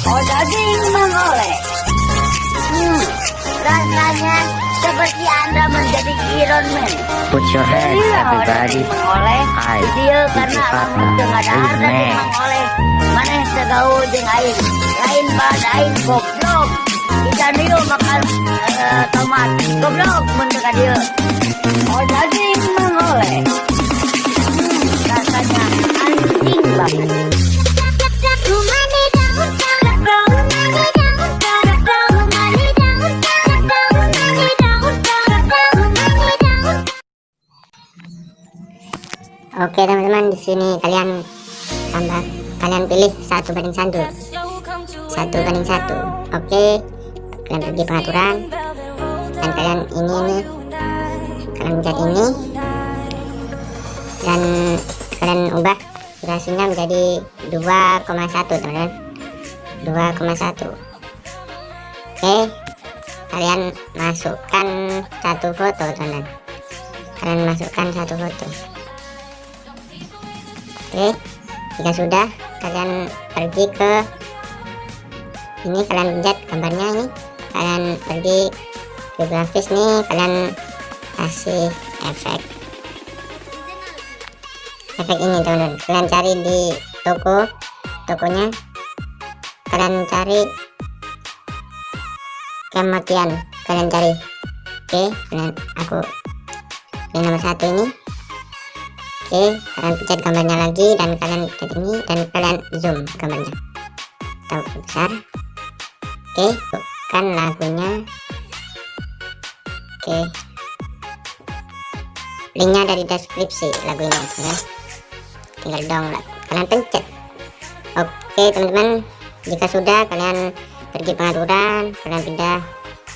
Odading Mang Oleh. Rasanya seperti Anda menjadi Iron Man. Put your hands everybody. Mang Oleh. Video karena lamun teu ngadahar dari Mang Oleh. Maneh segau jeung aing. Lain bad aing goblok. Bisa dieu makan tomat. Goblok mun teu ka dieu. Odading Mang Oleh. Rasanya anjing banget. Oke teman-teman, di sini kalian pilih 1:1, 1:1. Oke, kalian pergi pengaturan dan kalian kalian pencet ini dan kalian ubah durasinya menjadi 2,1 teman-teman, 2,1. Oke, kalian masukkan satu foto teman-teman, kalian masukkan satu foto. Oke, jika sudah kalian pergi ke ini, kalian pencet gambarnya ini, kalian pergi ke grafis nih, kalian kasih efek ini teman-teman. Kalian cari di tokonya, kalian cari kematian, kalian cari. Oke, aku ini nomor 1 ini. Oke, kalian pencet gambarnya lagi dan kalian pencet ini dan kalian zoom gambarnya, tahu besar. Oke, bukan lagunya. Oke, linknya dari deskripsi lagunya ya. Tinggal download, kalian pencet. Oke teman-teman, jika sudah kalian pergi pengaturan, kalian pindah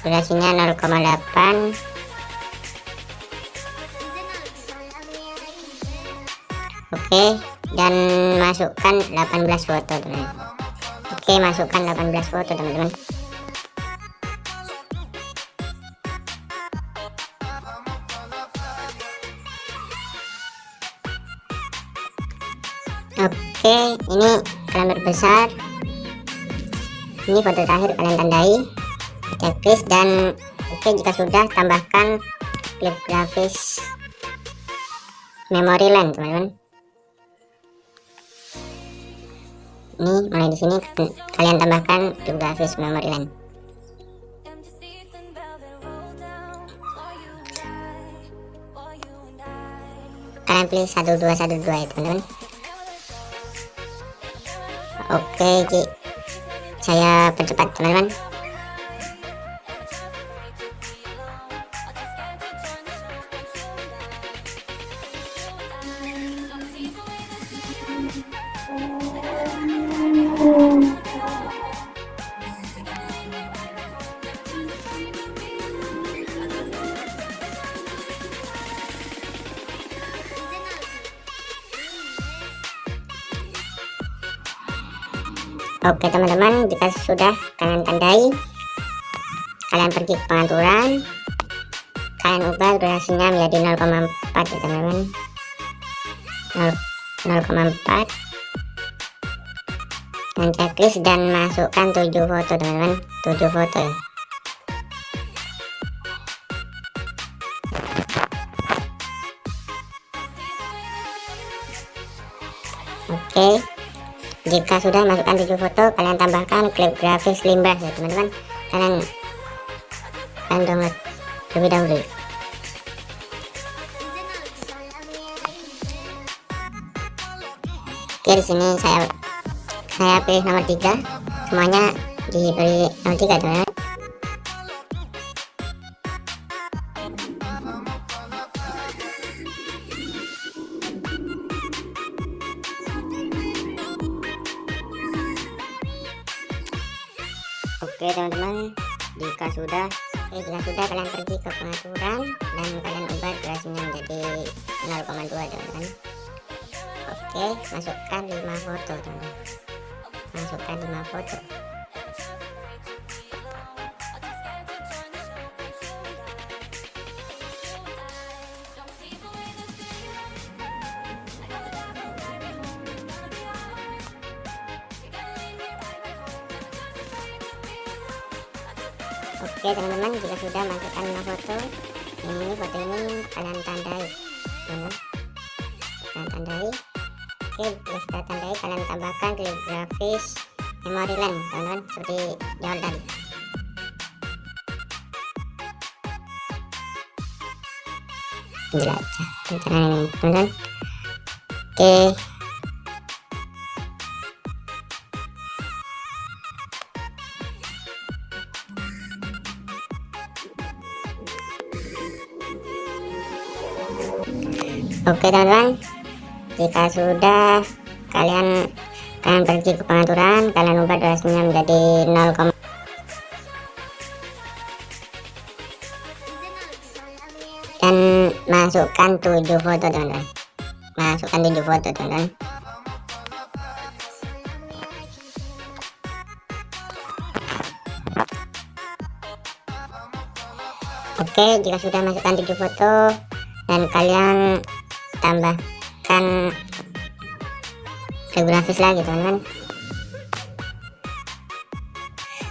durasinya 0,8. Oke, dan masukkan 18 foto teman-teman. Oke, masukkan 18 foto teman-teman. Oke, ini kalian berbesar. Ini foto terakhir kalian tandai, checklist, dan oke, jika sudah tambahkan klip grafis memory lane teman-teman. Ini mulai di sini kalian tambahkan klip grafis memory lane. Kalian pilih 1212 ya teman-teman. Oke, saya percepat teman-teman. Oke teman-teman, jika sudah kalian tandai, kalian pergi ke pengaturan, kalian ubah durasinya menjadi 0,4 ya teman-teman, 0,4, dan checklist dan masukkan 7 foto teman-teman, 7 foto ya. Oke, jika sudah masukkan 7 foto, kalian tambahkan klip grafis limbah ya teman-teman. Kalian download terlebih dahulu. Oke, di sini saya pilih nomor 3. Semuanya diberi nomor 3 teman-teman. Oke teman-teman, jika sudah kalian pergi ke pengaturan dan kalian ubah durasinya menjadi 0,2 teman-teman. Oke, masukkan 5 foto teman-teman, masukkan 5 foto. Oke teman-teman, jika sudah masukkan foto ini kalian tandai teman-teman, kalian tandai. Oke, jika sudah tandai kalian tambahkan klip grafis memori length teman-teman, seperti di awal tadi. Jelajah caranya ini teman-teman. Oke, oke teman-teman, jika sudah kalian pergi ke pengaturan, kalian ubah durasinya menjadi 0, dan masukkan 7 foto teman-teman, masukkan 7 foto teman-teman. Oke, jika sudah masukkan 7 foto dan kalian tambahkan klip grafis lagi teman-teman,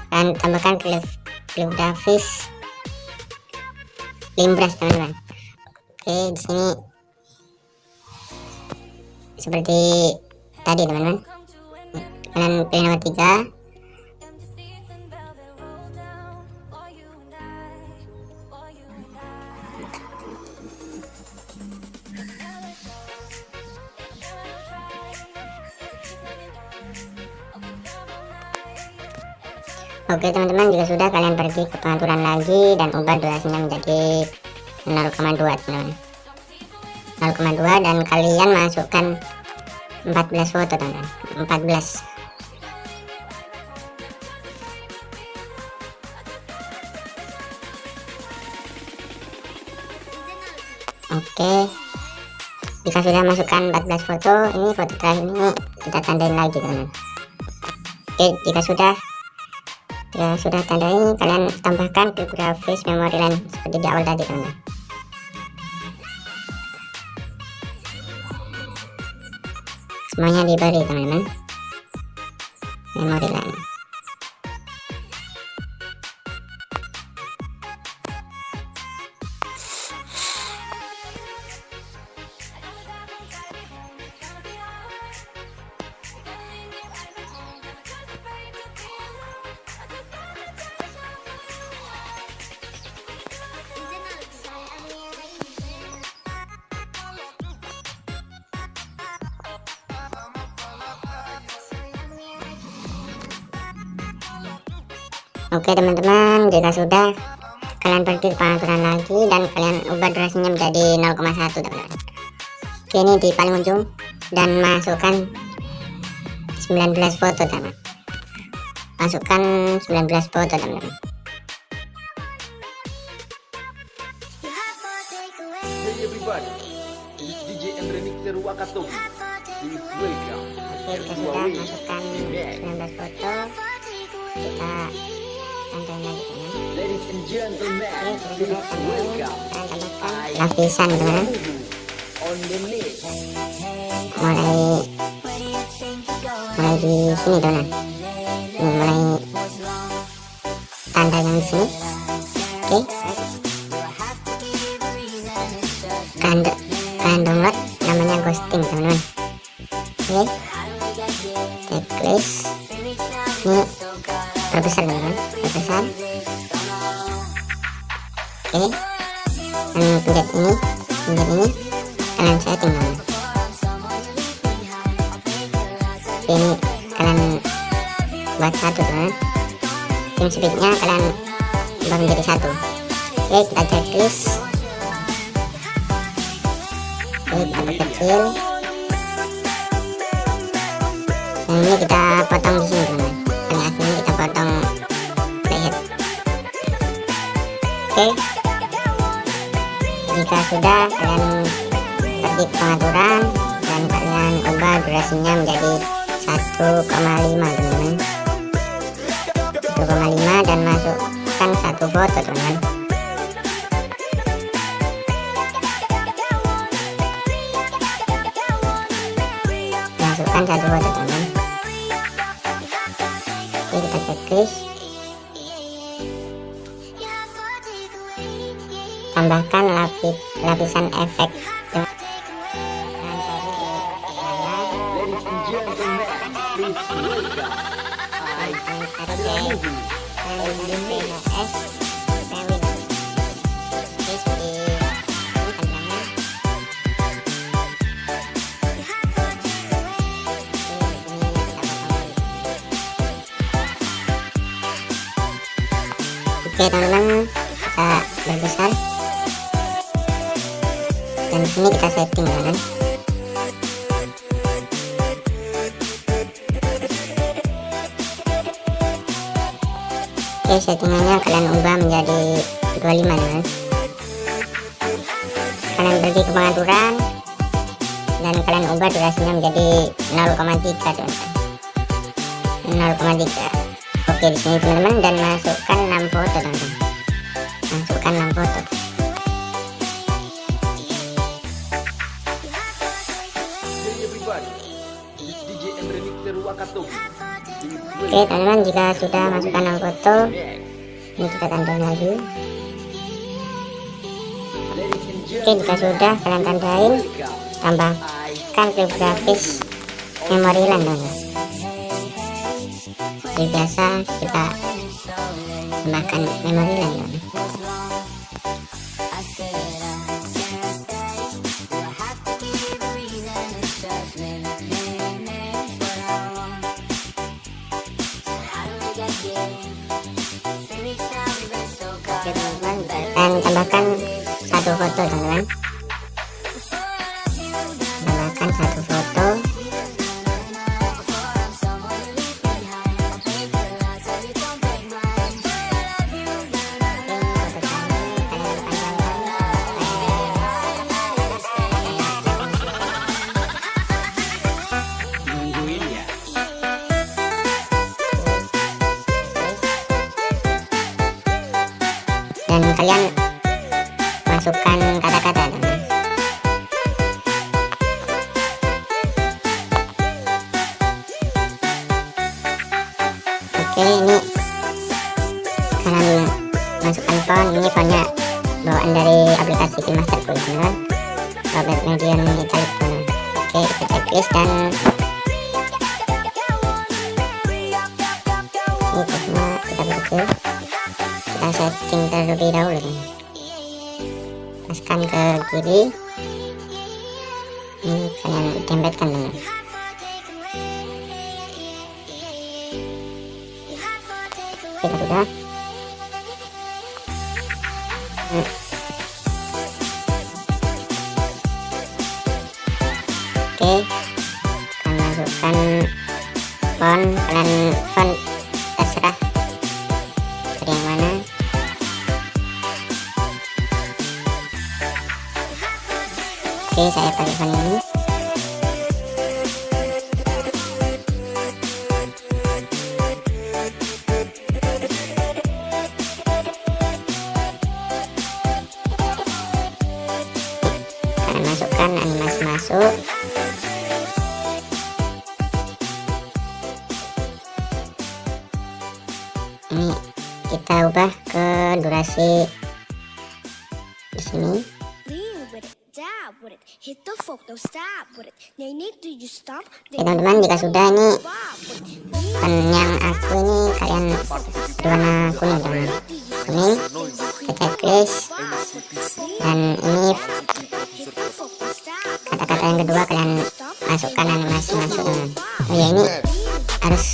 dan tambahkan klip grafis limbras teman-teman. Oke, di sini seperti tadi teman-teman, kalian pilih nomor 3. Oke teman-teman, jika sudah kalian pergi ke pengaturan lagi dan ubah durasinya menjadi 0,2 teman-teman, 0,2, dan kalian masukkan 14 foto teman-teman, 14. Oke, jika sudah masukkan 14 foto, ini foto terakhir ini kita tandain lagi teman-teman. Oke, jika sudah tanda ini, kalian tambahkan klip grafis memori length seperti di awal tadi teman-teman. Semuanya diberi teman-teman memori length. Oke teman-teman, jika sudah kalian pergi ke pengaturan lagi dan kalian ubah durasinya menjadi 0,1 teman-teman. Oke, ini di paling ujung, dan masukkan 19 foto teman-teman, masukkan 19 foto teman-teman. Hey everybody, this is DJ and Remixer Wakatobi. Please welcome. Oke, jika sudah masukkan 19 foto, kita tandain lagi teman-teman. Ladies and gentlemen, please welcome. Lapisan teman-teman, On the mix. mulai di sini teman-teman, ini mulai tanda yang di sini. Oke, kalian download, namanya ghosting teman-teman. Oke, checklist ini perbesar teman-teman, perbesar. Oke, dan pencet ini kalian setting teman-teman. Ini kalian buat 1 teman-teman, tim speednya kalian ubah menjadi 1. Oke, kita checklist. Oke, kita perkecil, dan ini kita potong di sini teman-teman, yang aslinya kita potong playhead. Oke, jika sudah kalian pergi ke pengaturan dan kalian ubah durasinya menjadi 1,5 teman-teman, 1,5, dan masukkan 1 foto teman-teman. Masukkan 1 foto teman-teman. Oke, kita checklist. tambahkan lapisan efek Ladies and gentlemen, please welcome Cara Membuat. Oke teman-teman, kita berbesar dan di sini kita setting ya kan. Oke, settingannya kalian ubah menjadi 25 ya. Kalian pergi ke pengaturan dan kalian ubah durasinya menjadi 0,3 teman-teman. 0,3. Oke, di sini teman-teman, dan masukkan 6 foto teman-teman. Masukkan 6 foto. Hey everybody, this is DJ and remixer Wakatobi. Oke teman-teman, jika sudah masukkan 6 foto, ini kita tandain lagi. Oke, jika sudah kalian tandain, tambahkan klip grafis memori land teman-teman. Seperti biasa kita tambahkan memori land teman-teman. Oke teman-teman, dan tambahkan 1 foto teman-teman. Tambahkan 1 foto. Dan kalian masukkan kata-kata teman. Oke, ini kalian masukkan font. Ini fontnya bawaan dari aplikasi Master teman-teman. Robert Medium Italic teman. Oke, kita checklist dan ini semua kita berkecil. Kita setting terlebih dahulu nih. Paskan ke kiri, ini kalian tempelkan teman. Kita sudah. Oke, kalian masukkan font. Kalian font terserah dari yang mana. Oke, saya pakai font ini. Kalian masukkan animasi masuk. Ini kita ubah ke durasi di sini. Oke teman-teman, jika sudah, ini pen yang aku ini kalian berwarna kuning teman. Kuning, kita checklist, dan ini kata-kata yang kedua kalian masukkan animasi masuk teman. Oh ya, ini harus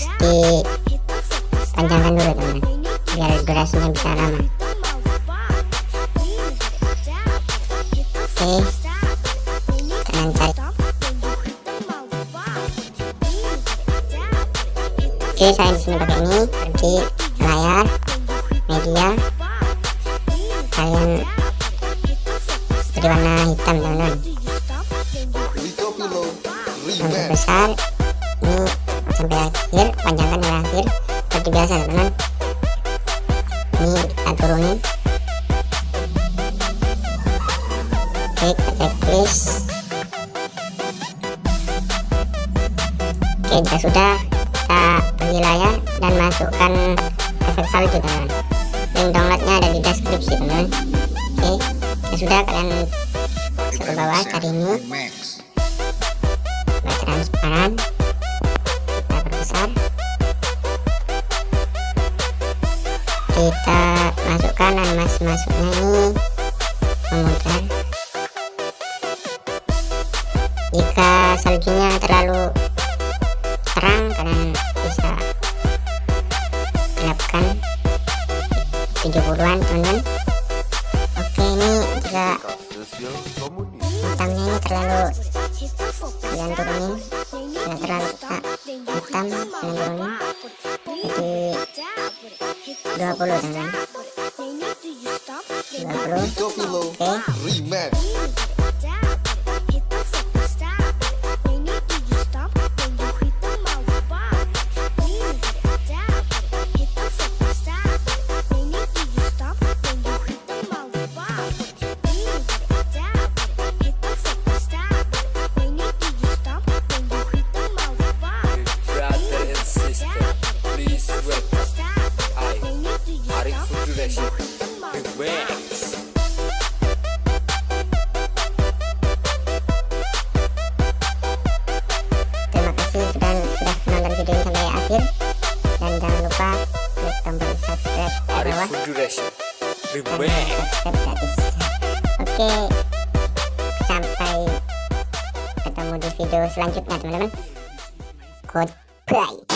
dipanjangkan dulu teman, biar durasinya bisa lama. Oke, kalian cari. Oke, saya di sini pakai ini. Di layar media kalian beri warna hitam teman-teman. Untuk besar ini sampai akhir, panjangkan sampai akhir seperti biasa teman-teman. Ini kita turunin. Oke, kita checklist. Oke, jika sudah, kita pergi layar dan masukkan efek salju teman. Link downloadnya ada di deskripsi teman. Oke, sudah, kalian masuk ke bawah cari ini transparan, kita perbesar, kita masukkan dan masuknya ini memutar. Jika saljunya terlalu terang, kalian bisa gelapkan 70-an teman-teman. Oke, ini jika hitamnya ini terlalu, kalian turunin. Tidak terlalu hitam, kalian turunin jadi 20 teman-teman. 20. Oke. Terima kasih sudah menonton video ini sampai akhir, dan jangan lupa klik tombol subscribe di bawah dan subscribe gratis. Oke, sampai ketemu di video selanjutnya teman-teman. Goodbye.